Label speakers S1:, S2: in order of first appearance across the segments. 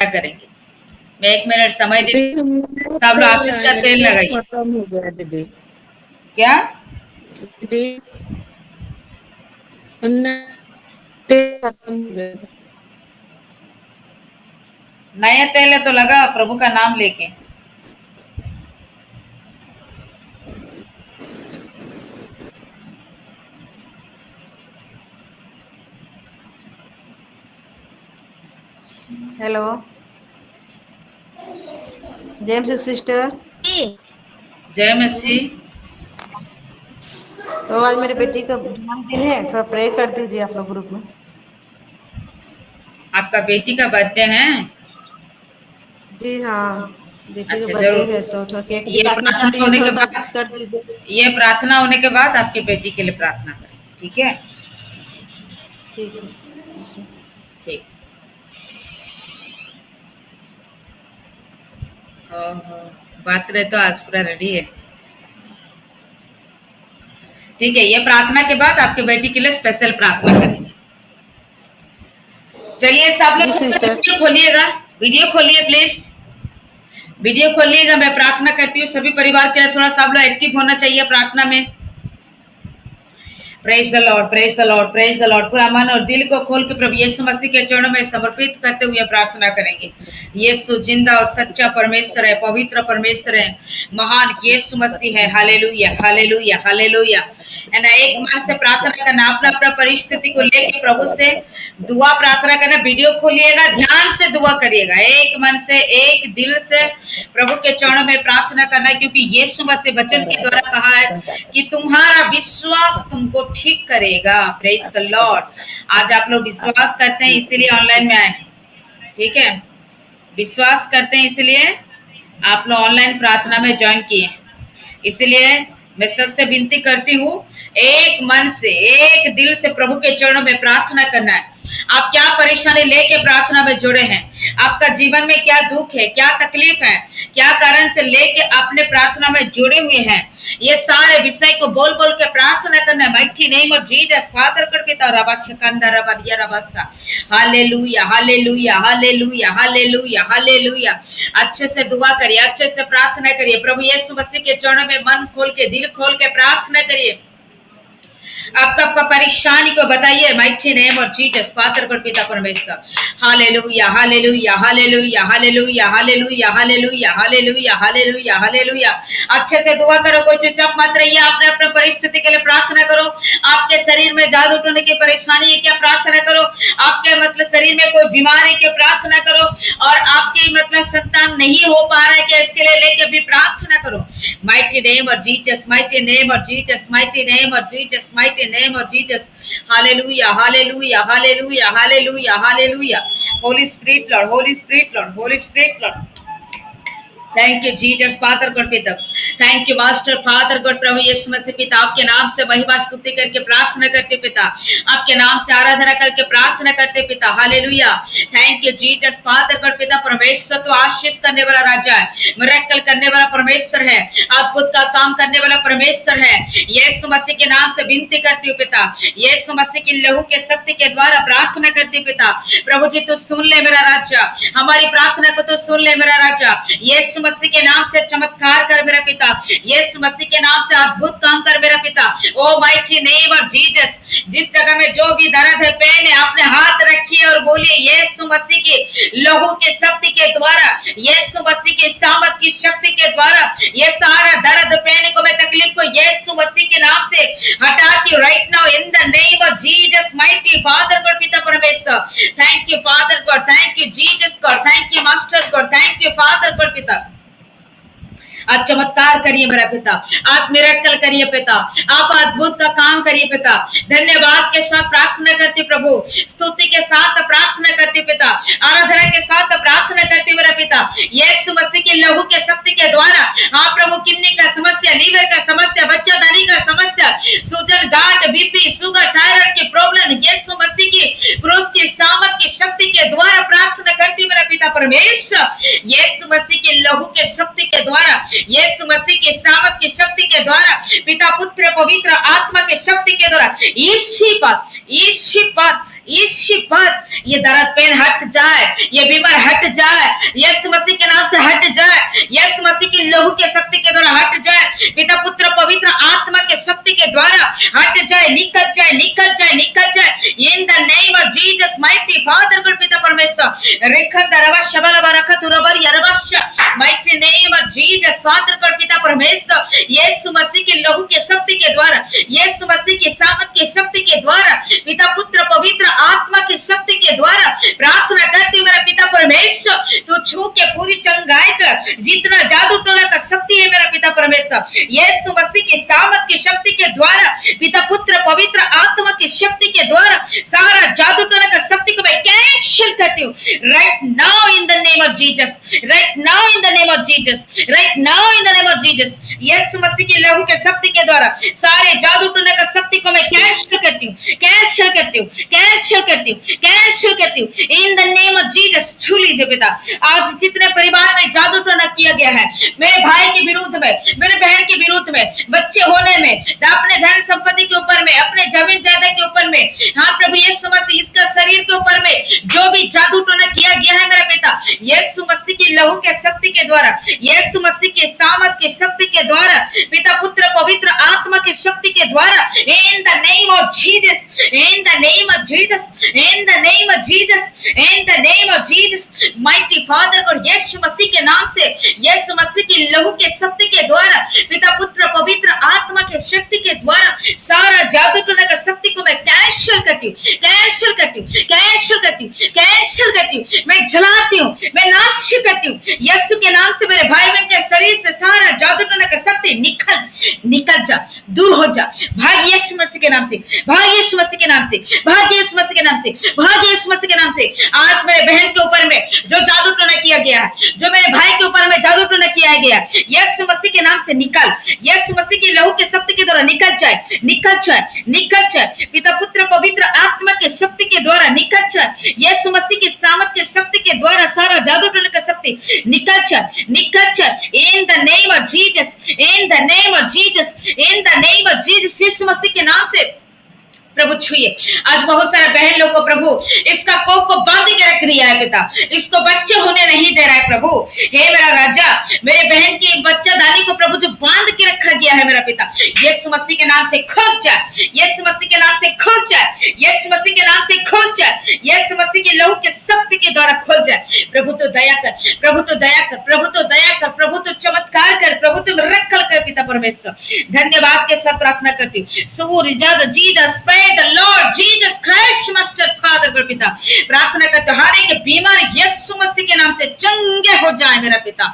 S1: करेंगे। मैं 1 मिनट समय दे, सब लोग आशीष का तेल लगाइए।
S2: खत्म हो गया दीदी।
S1: क्या
S2: दीदी तेल खत्म हो गया।
S1: नया तेल है तो लगा प्रभु का नाम लेके।
S3: हेलो जेम्स सिस्टर,
S1: जय मसीह।
S3: तो आज मेरी बेटी का जन्मदिन है, थोड़ा प्रे कर दीजिए आप लोग ग्रुप में।
S1: आपका बेटी का बर्थडे है?
S3: जी हाँ, बेटी का
S1: अच्छा
S3: बर्थडे
S1: जरूर।
S3: है तो थोड़ा केक भी
S1: ये
S3: काटना
S1: प्रार्थना
S3: चाह रही है,
S1: होने
S3: थोड़ा
S1: के
S3: सा
S1: बाद,
S3: कर दीजिए।
S1: ये प्रार्थना होने के बाद आपकी बेटी के लिए प्रार्थना करेंगे, ठीक है?
S3: ठीक है।
S1: ठीक। ओहो, बात रहे तो आज पूरा रेडी है। ठीक है, ये प्रार्थना के बाद आपकी बेटी के लिए स्पेशल प्रार्थना करेंगे। चलिए सब लोग वीडियो खोलिएगा, वीडियो खोलिए प्लीज, वीडियो खोलिएगा। मैं प्रार्थना करती हूँ सभी परिवार के लिए, थोड़ा सब लोग एक्टिव होना चाहिए प्रार्थना में। Praise the Lord, praise the Lord, praise the Lord. पूरा मन और दिल को खोल के प्रभु यीशु मसीह के चरणों में समर्पित करते हुए प्रार्थना करेंगे। यीशु जिंदा और सच्चा परमेश्वर है, पवित्र परमेश्वर है, महान यीशु मसीह है। Hallelujah, hallelujah, hallelujah. है ना, एक मन से प्रार्थना करना, अपना अपना परिस्थिति को लेके प्रभु से दुआ प्रार्थना करना। वीडियो खोलिएगा, ध्यान से दुआ करिएगा, एक मन से एक दिल से प्रभु के चरणों में प्रार्थना करना, क्योंकि यीशु मसीह वचन के द्वारा कहा है कि तुम्हारा विश्वास तुमको ठीक करेगा। Praise the Lord. आज आप लोग विश्वास करते हैं इसीलिए ऑनलाइन में आए, ठीक है? विश्वास करते हैं इसलिए आप लोग ऑनलाइन प्रार्थना में ज्वाइन किए। इसलिए मैं सबसे विनती करती हूँ, एक मन से एक दिल से प्रभु के चरणों में प्रार्थना करना है। आप क्या परेशानी लेके प्रार्थना में जुड़े हैं, आपका जीवन में क्या दुख है, क्या तकलीफ है, क्या कारण से लेके अपने प्रार्थना में जुड़े हुए हैं, ये सारे विषय को बोल बोल के प्रार्थना करना है। Mighty name of Jesus father कर पिता रबाशकंदा रबदिया रबसा। Hallelujah, hallelujah, hallelujah, hallelujah, hallelujah. अच्छे से दुआ करिए, अच्छे से प्रार्थना करिए, प्रभु यीशु मसीह के चरणों में मन खोल के दिल खोल के प्रार्थना करिए। आपका परेशानी को बताइए। Mighty name of Jesus father God पिता परमेश्वर। Hallelujah, hallelujah, hallelujah, hallelujah, hallelujah, hallelujah, hallelujah, hallelujah, hallelujah. अच्छे से दुआ करो, कोई चुपचाप मत रहिए, अपने अपने परिस्थिति के लिए प्रार्थना करो। आपके शरीर में जादू टोने की परेशानी है क्या, प्रार्थना करो। आपके मतलब शरीर में कोई बीमारी की प्रार्थना करो, और आपके मतलब संतान नहीं हो पा रहा है कि इसके लिए लेके भी प्रार्थना करो। Mighty name of Jesus, mighty name of Jesus, mighty name of Jesus, mighty name of Jesus. Hallelujah, hallelujah, hallelujah, hallelujah, hallelujah. Holy Spirit Lord, Holy Spirit Lord, Holy Spirit Lord. Thank you Jesus father God पिता, thank you master father God प्रभु यीशु मसीह पिता, आपके नाम से महिमा स्तुति करके प्रार्थना करते पिता, आपके नाम से आराधना करके प्रार्थना करते पिता। Hallelujah, thank you Jesus father God पिता। परमेश्वर तो आशीष करने वाला राजा है, मिरेकल करने वाला परमेश्वर है, अद्भुत का काम करने वाला परमेश्वर है। यीशु मसीह के नाम से विनती करती हूँ पिता, यीशु मसीह की लहू के शक्ति के द्वारा प्रार्थना करती पिता। प्रभु जी तू सुन ले मेरा राजा, हमारी प्रार्थना को तो सुन ले मेरा राजा। यीशु मसीह के नाम से चमत्कार कर मेरा पिता, यीशु मसीह के नाम से अद्भुत काम कर मेरा पिता। ओ माइटी नेम ऑफ जीसस, जिस जगह में जो भी दर्द है, पेन है, अपने हाथ रखिए और बोलिए यीशु मसीह की लहू की शक्ति के द्वारा, यीशु मसीह की सामर्थ की शक्ति के द्वारा ये सारा दर्द, पेन को, मैं तकलीफ को यीशु मसीह के नाम से हटाती हूँ right now in the name of Jesus mighty father God पिता परमेश्वर। Thank you father God, thank you Jesus God, thank you master God, thank you father God पिता। आप चमत्कार करिए मेरा पिता, आप मिरेकल करिए पिता, आप अद्भुत का काम करिए पिता। धन्यवाद के साथ प्रार्थना करते प्रभु, स्तुति के साथ प्रार्थना करते पिता, आराधना के साथ प्रार्थना करते मेरा पिता। यीशु मसीह की लहू के शक्ति के द्वारा हाँ प्रभु, किडनी का समस्या, लीवर का समस्या, बच्चादानी का समस्या, सूजन, गांठ, बीपी, शुगर, थायराइड की प्रॉब्लम, यीशु मसीह की क्रूस की सामर्थ की शक्ति के द्वारा प्रार्थना करती मेरा पिता परमेश्वर। यीशु मसीह की लहू के शक्ति के द्वारा, यीशु मसीह की सामर्थ की शक्ति के द्वारा, पिता पुत्र पवित्र आत्मा की शक्ति के द्वारा ये दर्द पेन हट जाए, ये बीमार हट जाए, यीशु मसीह के नाम से हट जाए, यीशु मसीह की लहू के शक्ति के द्वारा हट जाए, पिता पुत्र पवित्र आत्मा के शक्ति के द्वारा हट जाए, निकल जाए, निकल जाए, निकल जाए in the name of Jesus mighty father God पिता परमेश्वर रेखत रवा शबल बरकत rubber यरबश mighty name of Jesus father God पिता परमेश्वर यीशु मसीह की लहू के शक्ति के द्वारा, यीशु मसीह की सामर्थ की शक्ति के द्वारा, पिता पुत्र पवित्र आत्मा की शक्ति के द्वारा प्रार्थना करती हूं मेरा पिता परमेश्वर, तू छू के पूरी चंगाई कर, जितना जादू टोना का शक्ति है मेरा पिता परमेश्वर यीशु मसीह की सामर्थ की शक्ति के द्वारा, पिता पुत्र पवित्र आत्मा की शक्ति के द्वारा सारा जादू टोना का शक्ति को मैं कैंसिल करती हूँ right now in the name of Jesus, right now in the name of Jesus, right now in the name of Jesus. यीशु मसीह की लहू के शक्ति के द्वारा सारे जादू टोना का शक्ति को मैं कैंसिल करती हूँ, कैंसिल करती हूँ, कैंसिल करती हूँ, कैंसिल करती हूँ in the name of Jesus. छू लीजिए पिता, आज जितने परिवार में जादू टोना किया गया है मेरे भाई के विरुद्ध में, मेरे बहन के विरुद्ध में, बच्चे होने में, अपने धन संपत्ति के ऊपर में, अपने जमीन जायदाद के ऊपर में, हाँ प्रभु यीशु मसीह इसका शरीर के ऊपर में जो भी जादू टोना किया गया है मेरा पिता यीशु मसीह की लहू के शक्ति के द्वारा, यीशु मसीह के सामर्थ की शक्ति के द्वारा, पिता पुत्र पवित्र आत्मा की शक्ति के द्वारा in the name of Jesus, in the name of Jesus, in the name of Jesus, in the name of Jesus mighty father God यीशु मसीह के नाम से, यीशु मसीह की लहू के शक्ति के द्वारा, पिता पुत्र पवित्र आत्मा के शक्ति के द्वारा सारा जादू टोना का शक्ति को मैं कैंसिल करती हूँ, कैंसिल करती हूँ, कैंसिल करती हूँ, कैंसिल करती हूँ, मैं जलाती हूँ, मैं नाश करती हूँ यीशु के नाम से। मेरे भाई बहन के शरीर से सारा जादू टोना का शक्ति निकल जा, दूर हो जा, भाग यीशु मसीह के नाम से, भाग यीशु मसीह के नाम से, भाग यीशु मसीह के नाम से, भाग यीशु मसीह के नाम से। आज मेरे बहन के ऊपर में जो जादू टोना किया गया है, जो मेरे भाई के ऊपर में जादू टोना किया गया है, यीशु मसीह के नाम से निकल, यीशु मसीह की लहू के शक्ति के द्वारा निकल जाए, निकल जाए, निकल जाए, पिता पुत्र पवित्र आत्मा के शक्ति के द्वारा निकल जाए, यीशु मसीह की सामर्थ की शक्ति के द्वारा सारा जादू टोना का शक्ति निकल जाए, निकल जाए in the name of Jesus, in the name of Jesus, in the name of Jesus. यीशु मसीह के नाम से प्रभु छुइए। आज बहुत सारे बहन लोग को प्रभु इसका कोख को बांध के रख दिया है पिता, इसको बच्चे होने नहीं दे रहा है प्रभु। हे मेरा राजा, मेरे बहन की बच्चा दानी को प्रभु जो बांध के रखा गया है मेरा पिता यीशु मसीह के नाम से खुल जाए, यीशु मसीह के नाम से खुल जाए, यीशु मसीह के नाम से खुल जाए, यीशु मसीह की लहू के शक्ति के द्वारा खुल जाए। प्रभु तो दया कर, प्रभु तो दया कर, प्रभु तो दया कर, प्रभु तो चमत्कार कर, प्रभु तो रखल कर पिता परमेश्वर। धन्यवाद के साथ प्रार्थना करती हूँ। सूर्य जद Jesus the Lord Jesus Christ master Father God पिता, प्रार्थना करते हर एक बीमार यीशु मसीह के नाम से चंगे हो जाए मेरा पिता।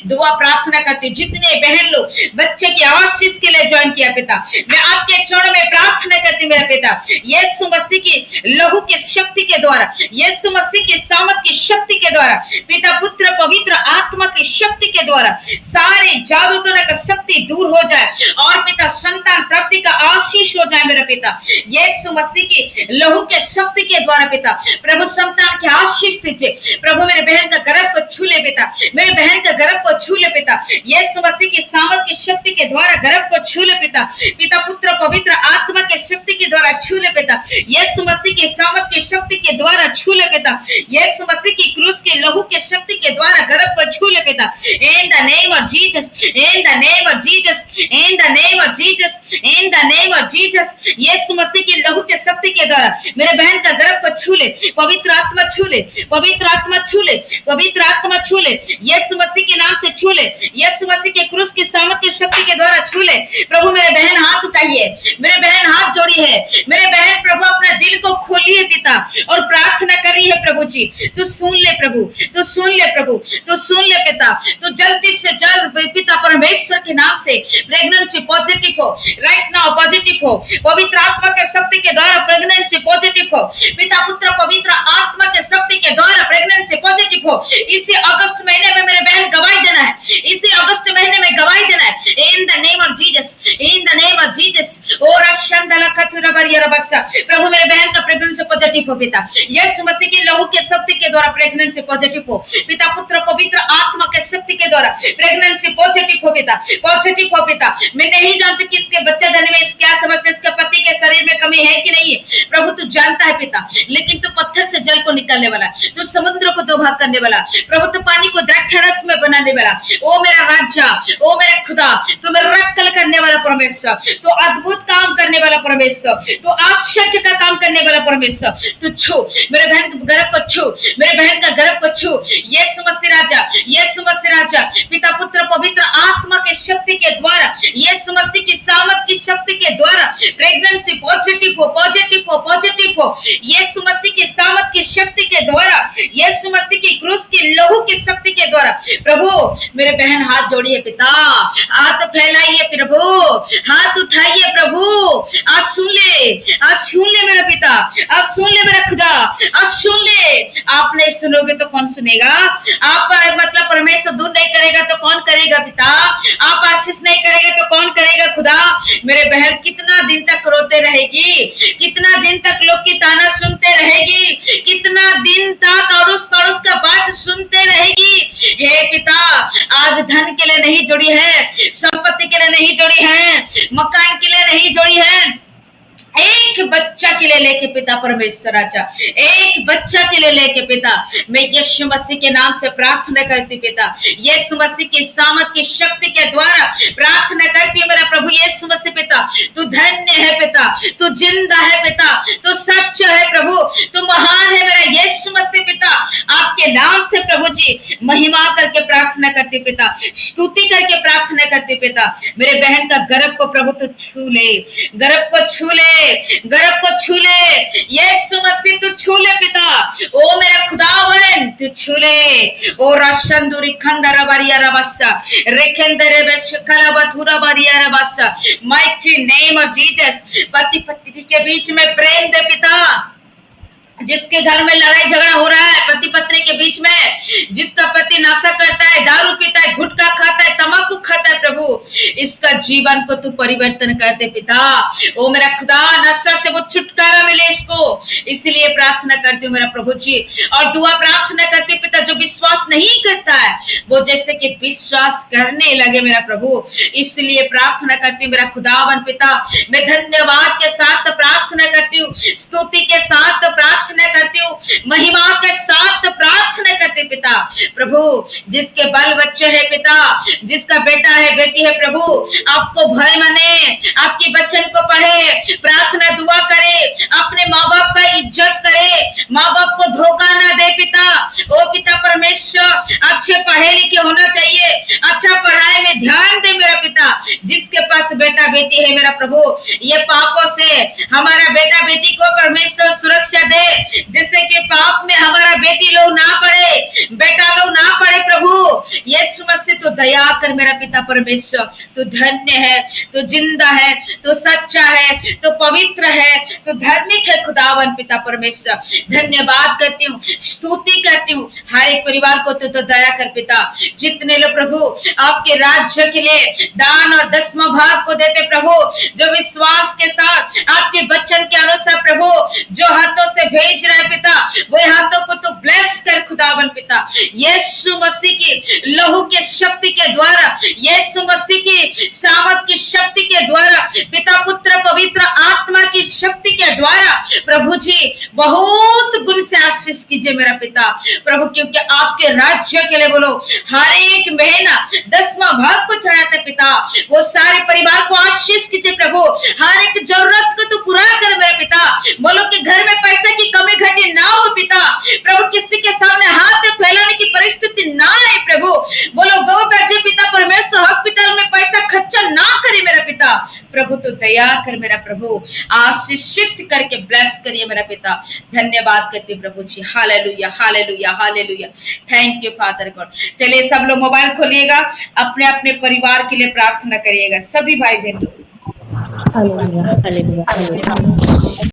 S1: दुआ प्रार्थना करते जितने बहन लोग बच्चे की आशीष के लिए ज्वाइन किया पिता, मैं आपके चरणों में प्रार्थना करती मेरा पिता यीशु मसीह की लहू की शक्ति के द्वारा, यीशु मसीह की सामर्थ की शक्ति के द्वारा, पिता पुत्र पवित्र आत्मा की शक्ति के द्वारा सारे जादू टोना का शक्ति दूर हो जाए और पिता संतान प्राप्ति का आशीष हो जाए मेरा पिता यीशु मसीह की लहू के शक्ति के द्वारा पिता। प्रभु संतान के आशीष दीजिए प्रभु, मेरे बहन का गर्भ को छू ले पिता, मेरे बहन का गर्भ को छू ले पिता यीशु मसीह की सामर्थ की शक्ति के द्वारा गर्भ को छू ले पिता, पिता पुत्र पवित्र आत्मा के शक्ति के द्वारा छू ले पिता यीशु मसीह की सामर्थ की शक्ति के द्वारा छू ले पिता, यीशु मसीह की क्रूस के लहू के शक्ति के द्वारा गर्भ को छू ले पिता। In the name of Jesus, in the name of Jesus, in the name of Jesus, in the name of Jesus यीशु मसीह की लहू के शक्ति के द्वारा मेरे बहन का गर्भ को छू ले, पवित्र आत्मा छू ले, पवित्र आत्मा छू ले, पवित्र आत्मा छू ले, यीशु मसीह के नाम से छू ले, यीशु मसीह के क्रूस की सामर्थ की शक्ति के द्वारा छू ले। प्रभु मेरे बहन हाथ उठाइए, मेरे बहन हाथ जोड़ी है, मेरे बहन प्रभु अपना दिल को खोलिए पिता और प्रार्थना कर रही है प्रभु जी, तू सुन ले प्रभु, तू सुन ले प्रभु, तू सुन ले पिता, तू जल्दी से जल्द पिता परमेश्वर के नाम से प्रेगनेंसी पॉजिटिव हो, राइट नाउ पॉजिटिव हो, पवित्र आत्मा के शक्ति के द्वारा प्रेगनेंसी पॉजिटिव हो, पिता पुत्र पवित्र आत्मा के शक्ति के द्वारा प्रेगनेंसी पॉजिटिव हो। इसी अगस्त महीने में मेरे बहन गवाही देना है, इसी अगस्त महीने में गवाही देना है in the name of Jesus, in the name of Jesus. और प्रभु मेरे बहन का प्रेगनेंसी पॉजिटिव हो पिता, यीशु मसीह की लहू के शक्ति के द्वारा प्रेगनेंसी पॉजिटिव हो पिता, पुत्र पवित्र आत्मा के शक्ति के द्वारा प्रेगनेंसी पॉजिटिव हो पिता, पॉजिटिव हो पिता। मैं नहीं जानती कि इसके बच्चे देने में क्या समस्या, इसके पति के शरीर में कमी है कि नहीं है प्रभु तू जानता है पिता, लेकिन तू पत्थर से जल को निकालने वाला, तू समुद्र को दो भाग करने वाला प्रभु, तू पानी को द्राक्षारस में बनाने वाला, ओ मेरा राजा, ओ मेरा खुदा, तू मिरेकल करने वाला परमेश्वर, तू अद्भुत काम करने वाला परमेश्वर, तू आश्चर्य का काम करने वाला परमेश्वर। तू छू मेरे बहन के गर्भ को छू, मेरे बहन का गर्भ को छू, यीशु मसीह राजा, यीशु मसीह राजा, पिता पुत्र पवित्र आत्मा के शक्ति के द्वारा, यीशु मसीह की सामर्थ की शक्ति के द्वारा प्रेगनेंसी पॉजिटिव हो, पॉजिटिव हो, पॉजिटिव हो, यीशु मसीह की सामर्थ की शक्ति के द्वारा, यीशु मसीह की क्रूस की लहू की शक्ति के द्वारा। प्रभु मेरे बहन हाथ जोड़िए पिता, हाथ फैलाइए प्रभु, हाथ उठाइए प्रभु, आज सुन ले, आज सुन ले मेरा पिता, आज सुन ले मेरा खुदा, आज सुन ले। आप नहीं सुनोगे तो कौन सुनेगा? आप मतलब परमेश्वर दूर नहीं करेगा तो कौन करेगा पिता? आप आशीष नहीं करेगा तो कौन करेगा खुदा? मेरे बहन कितना दिन तक रोते रहेगी, कितना दिन तक लोग की ताना सुनते रहेगी, कितना दिन तक अड़ोस पड़ोस का बात सुनते रहेगी। हे पिता आज धन के लिए नहीं जोड़ी है, संपत्ति के लिए नहीं जोड़ी है, मकान के लिए नहीं जोड़ी है, एक बच्चा के लिए लेके पिता परमेश्वर राजा, एक बच्चा के लिए लेके पिता मैं यीशु मसीह के नाम से प्रार्थना करती पिता, यीशु मसीह की सामर्थ की शक्ति के द्वारा प्रार्थना करती मेरा प्रभु यीशु मसीह पिता, तू धन्य है पिता, तू जिंदा है पिता, तू सच्चा है प्रभु, तू महान है मेरा यीशु मसीह पिता। आपके नाम से प्रभु जी महिमा करके प्रार्थना करती पिता, स्तुति करके प्रार्थना करती पिता। मेरे बहन का गर्भ को प्रभु तू छू ले, गर्भ को छू ले, गर्भ को छू ले, यीशु मसीह तू छू ले पिता, ओ मेरा खुदावन तू छू ले। ओ राशंदुरी खंडरा बारिया रबसा रेखेंदरे बेशकला बथुरा बारिया रबसा, माइटी नेम ऑफ जीसस। पति पत्नी के बीच में प्रेम दे पिता, जिसके घर में लड़ाई झगड़ा हो रहा है पति पत्नी के बीच में, जिसका पति नशा करता है, दारू पीता है, गुटखा खाता है, तंबाकू खाता है, प्रभु इसका जीवन को तू परिवर्तन करते पिता। ओ मेरा खुदा नशा से वो छुटकारा मिले इसको, इसलिए प्रार्थना करती हूँ मेरा प्रभु जी। और दुआ प्रार्थना करती पिता, जो विश्वास नहीं करता है वो जैसे कि विश्वास करने लगे मेरा प्रभु, इसलिए प्रार्थना करती हूँ मेरा खुदावन पिता। मैं धन्यवाद के साथ प्रार्थना करती हूँ, स्तुति के साथ प्रार्थना करती हूँ, महिमा के साथ प्रार्थना करती पिता। प्रभु जिसके बाल बच्चे है पिता, जिसका बेटा है बेटी है प्रभु, आपको भय माने, आपकी बच्चन को पढ़े, प्रार्थना दुआ करे, अपने माँ बाप का इज्जत करे, माँ बाप को धोखा ना दे पिता। ओ पिता परमेश्वर अच्छे पढ़े लिखे होना चाहिए, अच्छा पढ़ाई में ध्यान दे मेरा पिता। जिसके पास बेटा बेटी है मेरा प्रभु, ये पापों से हमारा बेटा बेटी को परमेश्वर सुरक्षा दे, जिससे कि पाप में हमारा बेटी लोग ना पड़े, बेटा लोग ना पड़े प्रभु। यीशु मसीह तो दया कर मेरा पिता परमेश्वर, तू धन्य है, तू जिंदा है, तू सच्चा है, तू पवित्र है, तू धार्मिक है खुदावन पिता परमेश्वर। धन्यवाद करती हूँ, स्तुति करती हूँ, हर एक परिवार को तू तो दया कर पिता। जितने लोग प्रभु आपके राज्य के लिए दान और 10वां भाग को देते प्रभु, जो विश्वास के साथ आपके वचन के अनुसार प्रभु जो हाथों से भेज रहे पिता, वो हाथों को तो ब्लेस कर खुदावन पिता। यीशु मसीह की लहू के शक्ति के द्वारा, यीशु मसीह की सामर्थ की शक्ति के द्वारा, पिता पुत्र पवित्र आत्मा की शक्ति के द्वारा प्रभु जी बहुत गुण से आशीष कीजिए मेरा पिता प्रभु, क्योंकि आपके राज्य के लिए बोलो हर एक महीना 10वां भाग को चढ़ाते पिता, वो सारे परिवार को आशीष कीजिए प्रभु, हर एक जरूरत को तो पूरा कर मेरा पिता। बोलो कि घर में पैसे की कमी घटी ना हो पिता प्रभु, किसी के सामने हाथ फैलाने की परिस्थिति ना आए प्रभु। बोलो गौ बचे पिता परमेश्वर, हॉस्पिटल में पैसा खर्चा ना करे मेरा पिता प्रभु, तो दया कर मेरा प्रभु, आशीषित करके ब्लेस करिए मेरा पिता। धन्यवाद करती प्रभु जी, hallelujah hallelujah hallelujah, thank you father God. चलिए सब लोग मोबाइल खोलिएगा, अपने अपने परिवार के लिए प्रार्थना करिएगा, सभी भाई बहन।
S2: Hallelujah hallelujah hallelujah.